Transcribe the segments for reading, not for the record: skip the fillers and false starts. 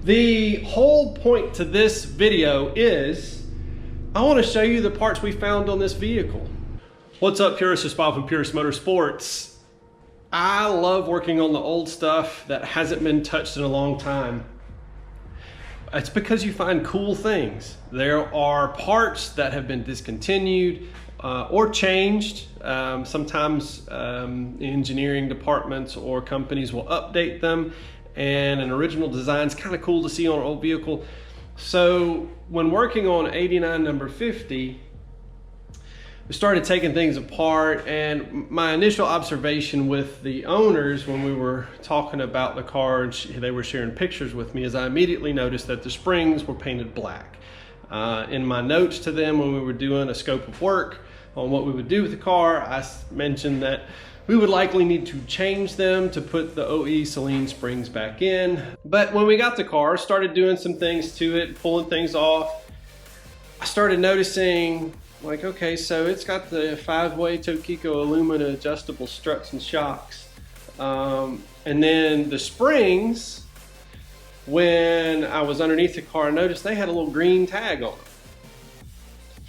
The whole point to this video is I want to show you the parts we found on this vehicle. What's up, Purist? It's Bob from Purist Motorsports. I love working on the old stuff that hasn't been touched in a long time. It's because you find cool things. There are parts that have been discontinued or changed. Sometimes engineering departments or companies will update them, and an original design is kind of cool to see on an old vehicle. So when working on 89 number 50, we started taking things apart, and my initial observation with the owners when we were talking about the car and they were sharing pictures with me is I immediately noticed that the springs were painted black. In my notes to them when we were doing a scope of work on what we would do with the car, I mentioned that we would likely need to change them to put the OE Saleen springs back in. But when we got the car, started doing some things to it, pulling things off, I started noticing, like, okay, so it's got the 5-way Tokiko Alumina adjustable struts and shocks. And then the springs, when I was underneath the car, I noticed they had a little green tag on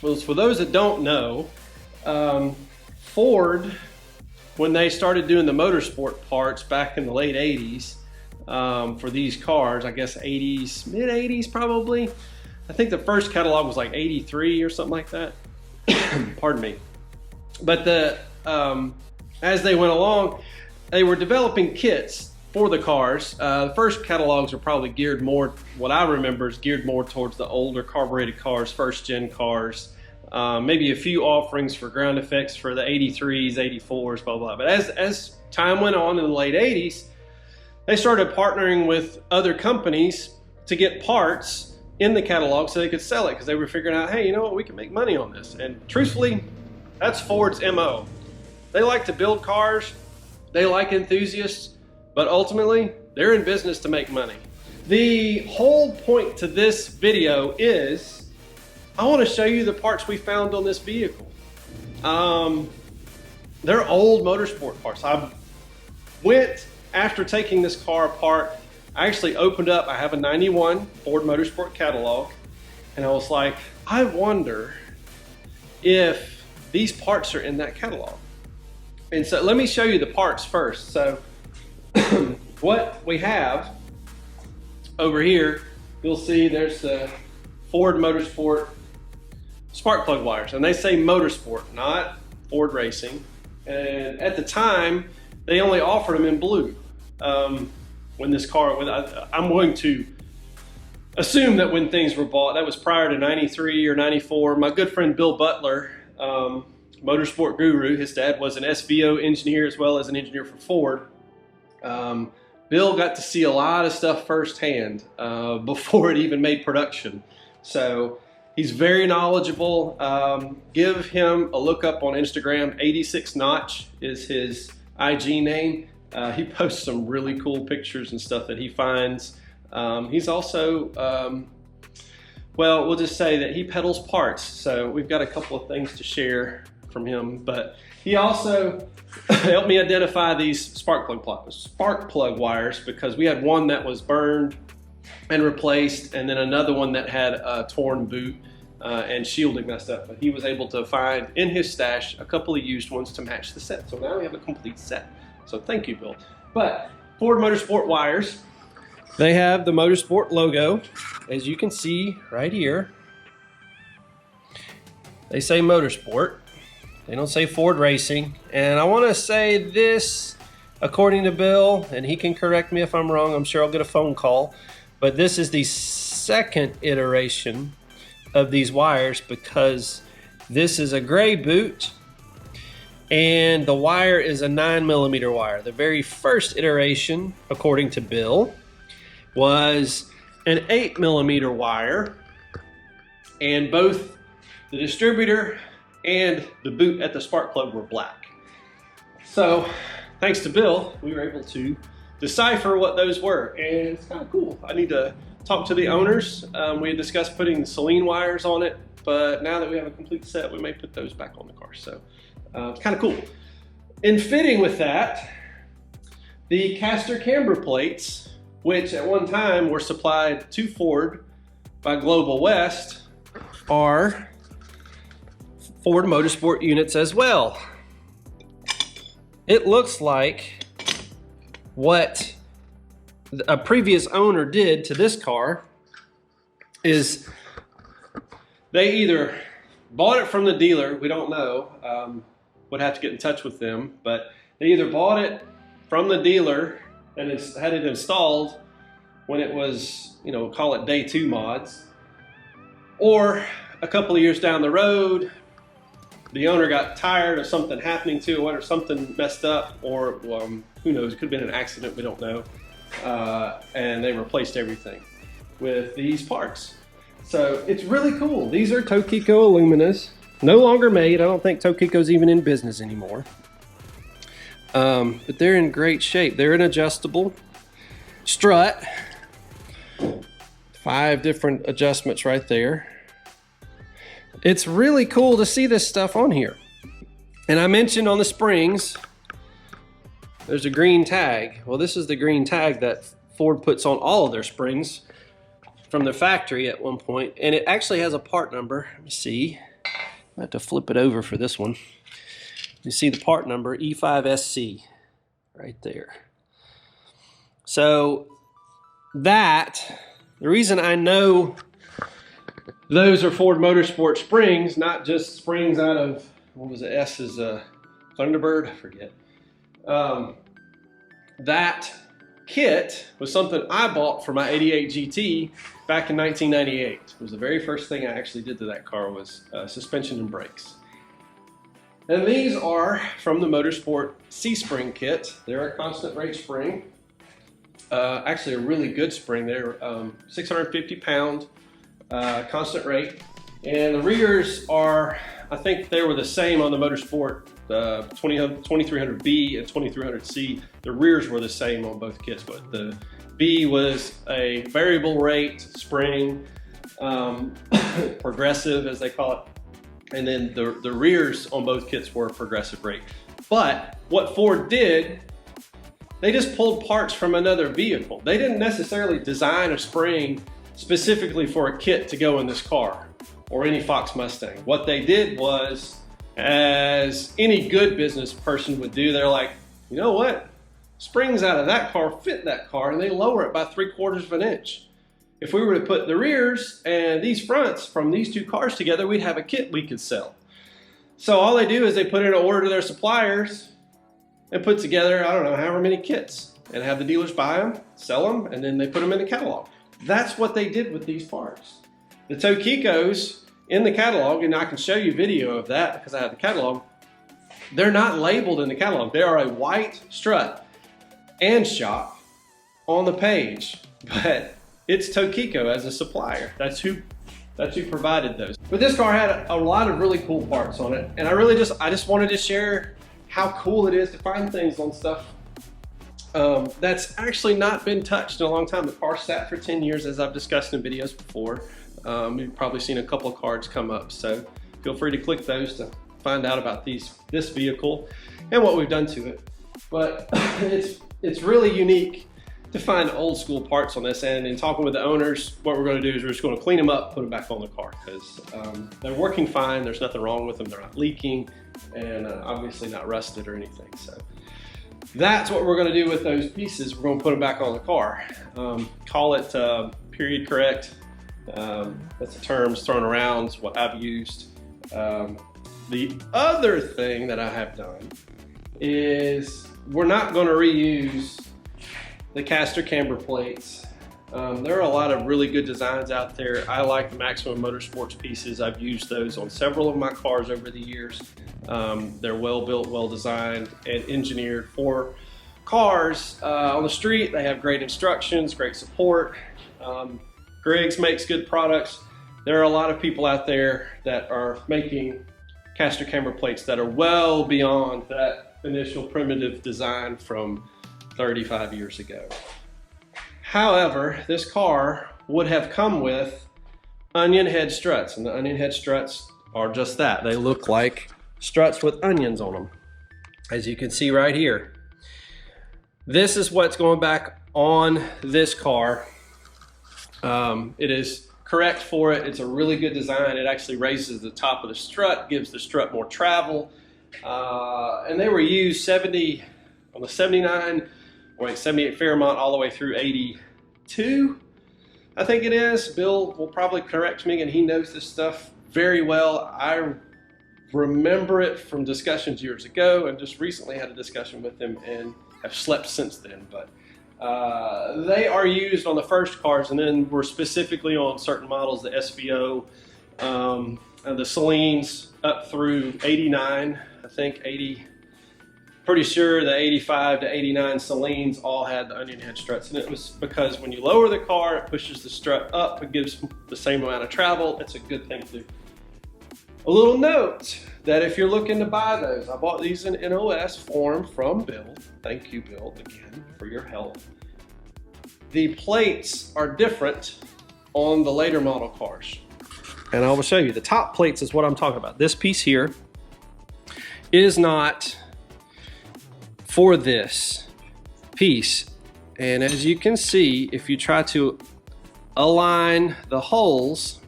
them. For those that don't know, Ford, when they started doing the motorsport parts back in the late 80s for these cars, I guess 80s, mid 80s probably. I think the first catalog was like 83 or something like that. Pardon me. But as they went along, they were developing kits for the cars. The first catalogs are probably geared more, what I remember is geared more towards the older carbureted cars, first gen cars. Maybe a few offerings for ground effects for the 83s, 84s, blah, blah. But as time went on in the late 80s, they started partnering with other companies to get parts in the catalog so they could sell it, because they were figuring out, hey, you know what, we can make money on this. And truthfully, that's Ford's MO. They like to build cars, they like enthusiasts, but ultimately, they're in business to make money. The whole point to this video is I want to show you the parts we found on this vehicle. They're old motorsport parts. I went, after taking this car apart, I actually opened up, I have a 91 Ford Motorsport catalog, and I was like, I wonder if these parts are in that catalog. And so let me show you the parts first. So what we have over here, you'll see there's the Ford Motorsport spark plug wires, and they say Motorsport, not Ford Racing. And at the time, they only offered them in blue. When this car, I'm going to assume that when things were bought, that was prior to 93 or 94. My good friend Bill Butler, motorsport guru, his dad was an SVO engineer as well as an engineer for Ford. Bill got to see a lot of stuff firsthand before it even made production. So he's very knowledgeable. Give him a look up on Instagram. 86 Notch is his IG name. He posts some really cool pictures and stuff that he finds. He's also, well, we'll just say that he peddles parts. So we've got a couple of things to share from him. But he also helped me identify these spark plug wires, because we had one that was burned and replaced, and then another one that had a torn boot and shielding messed up. But he was able to find in his stash a couple of used ones to match the set. So now we have a complete set. So thank you, Bill. But Ford Motorsport wires, they have the Motorsport logo, as you can see right here. They say Motorsport. They don't say Ford Racing. And I want to say this, according to Bill, and he can correct me if I'm wrong, I'm sure I'll get a phone call, but this is the second iteration of these wires, because this is a gray boot and the wire is a 9mm wire. The very first iteration, according to Bill, was an 8mm wire, and both the distributor and the boot at the spark plug were black. So thanks to Bill, we were able to decipher what those were, and it's kind of cool. I need to talk to the owners. We had discussed putting the Saleen wires on it, but now that we have a complete set, we may put those back on the car. So it's kind of cool. In fitting with that, the caster camber plates which at one time were supplied to Ford by Global West, are Ford Motorsport units as well. It looks like what a previous owner did to this car is they either bought it from the dealer, we don't know, would have to get in touch with them, but they either bought it from the dealer and had it installed when it was, you know, call it day 2 mods, or a couple of years down the road, the owner got tired of something happening to it, or something messed up, or who knows, it could have been an accident, we don't know, and they replaced everything with these parts. So it's really cool. These are Tokiko Aluminas, no longer made. I don't think Tokiko's even in business anymore. But they're in great shape. They're an adjustable strut. 5 different adjustments right there. It's really cool to see this stuff on here. And I mentioned on the springs, there's a green tag. Well, this is the green tag that Ford puts on all of their springs from the factory at one point. And it actually has a part number. Let me see. I have to flip it over for this one. You see the part number, E5SC, right there. So the reason I know those are Ford Motorsport springs, not just springs out of, what was it, S is Thunderbird, I forget. That kit was something I bought for my 88 GT back in 1998. It was the very first thing I actually did to that car was suspension and brakes. And these are from the Motorsport C-Spring kit. They're a constant rate spring. Actually a really good spring. They're 650 pound constant rate. And the rears are, I think they were the same on the Motorsport 2300B and 2300C. The rears were the same on both kits, but the B was a variable rate spring, progressive as they call it. And then the rears on both kits were progressive rate. But what Ford did, they just pulled parts from another vehicle. They didn't necessarily design a spring specifically for a kit to go in this car or any Fox Mustang. What they did was, as any good business person would do, they're like, you know what? Springs out of that car fit that car, and they lower it by 3/4 of an inch. If we were to put the rears and these fronts from these 2 cars together, we'd have a kit we could sell. So all they do is they put in an order to their suppliers and put together, I don't know, however many kits, and have the dealers buy them, sell them, and then they put them in the catalog. That's what they did with these parts. The Tokikos in the catalog, and I can show you video of that because I have the catalog, they're not labeled in the catalog. They are a white strut and shock on the page, but it's Tokiko as a supplier. That's who provided those. But this car had a lot of really cool parts on it, and I just wanted to share how cool it is to find things on stuff that's actually not been touched in a long time. The car sat for 10 years, as I've discussed in videos before. You've probably seen a couple of cards come up, so feel free to click those to find out about this vehicle and what we've done to it. But it's really unique to find old school parts on this, and in talking with the owners, what we're going to do is we're just going to clean them up, put them back on the car, because they're working fine. There's nothing wrong with them. They're not leaking, and obviously not rusted or anything. So that's what we're going to do with those pieces. We're going to put them back on the car. Call it period correct. That's the terms thrown around. It's what I've used. The other thing that I have done is we're not going to reuse the caster camber plates. There are a lot of really good designs out there. I like the Maximum Motorsports pieces. I've used those on several of my cars over the years. They're well built, well designed, and engineered for cars on the street. They have great instructions, great support. Griggs makes good products. There are a lot of people out there that are making caster camber plates that are well beyond that initial primitive design from 35 years ago. However, this car would have come with onion head struts, and the onion head struts are just that. They look like struts with onions on them, as you can see right here. This is what's going back on this car. It is correct for it. It's a really good design. It actually raises the top of the strut, gives the strut more travel. And they were used 70 on the 78 Fairmont all the way through 82, I think it is. Bill will probably correct me, and he knows this stuff very well. I remember it from discussions years ago, and just recently had a discussion with him and have slept since then. But they are used on the first cars, and then we're specifically on certain models, the SVO, and the Saleens up through 89, I think 80. Pretty sure the 85 to 89 Saleens all had the onion head struts, and it was because when you lower the car, it pushes the strut up, it gives the same amount of travel. It's a good thing to do. A little note that if you're looking to buy those, I bought these in NOS form from Bill. Thank you, Bill, again, for your help. The plates are different on the later model cars. And I will show you. The top plates is what I'm talking about. This piece here is not for this piece. And as you can see, if you try to align the holes,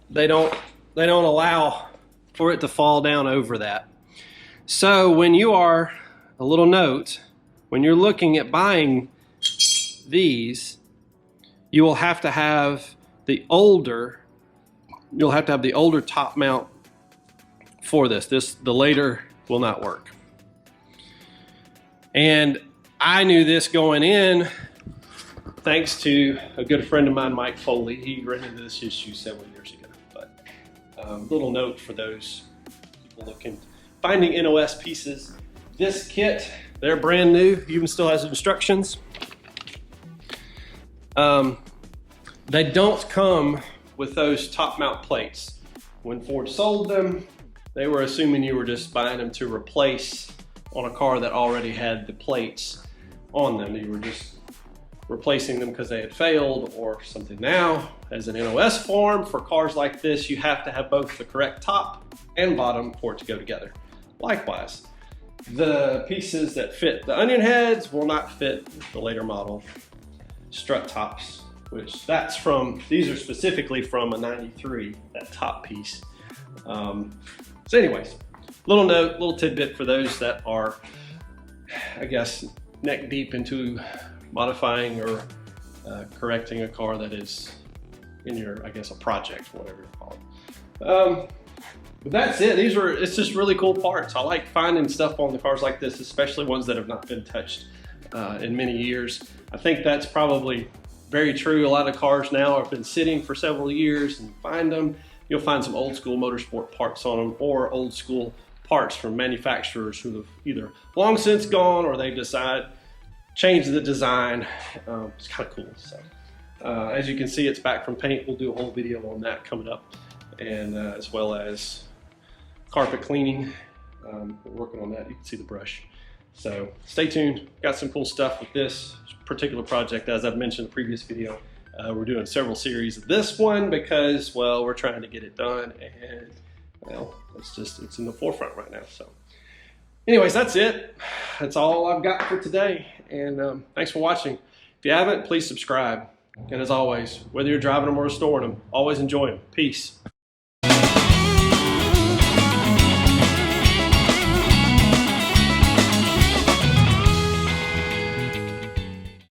they don't allow for it to fall down over that. So when you are, a little note, when you're looking at buying these, you will have to have the older, top mount for this. The later will not work. And I knew this going in thanks to a good friend of mine, Mike Foley. He ran into this issue several years ago. But little note for those people looking, finding NOS pieces. This kit, they're brand new, even still has instructions. They don't come with those top mount plates. When Ford sold them, they were assuming you were just buying them to replace on a car that already had the plates on them. You were just replacing them because they had failed or something. Now, as an NOS form for cars like this, you have to have both the correct top and bottom for it to go together. Likewise, the pieces that fit the onion heads will not fit the later model strut tops, which that's from, these are specifically from a 93, that top piece. So anyways, little note, little tidbit for those that are, I guess, neck deep into modifying or correcting a car that is in your, I guess, a project, whatever you call it. But that's it. It's just really cool parts. I like finding stuff on the cars like this, especially ones that have not been touched in many years. I think that's probably very true. A lot of cars now have been sitting for several years, and find them. You'll find some old school motorsport parts on them, or old school parts from manufacturers who have either long since gone or they decide change the design. It's kind of cool. So as you can see, it's back from paint. We'll do a whole video on that coming up, and as well as carpet cleaning. We're working on that. You can see the brush. So stay tuned. Got some cool stuff with this particular project. As I've mentioned in the previous video, we're doing several series of this one because, well, we're trying to get it done, and well, it's in the forefront right now. So anyways, that's it. That's all I've got for today, and thanks for watching. If you haven't, please subscribe. And as always, whether you're driving them or restoring them, always enjoy them. Peace.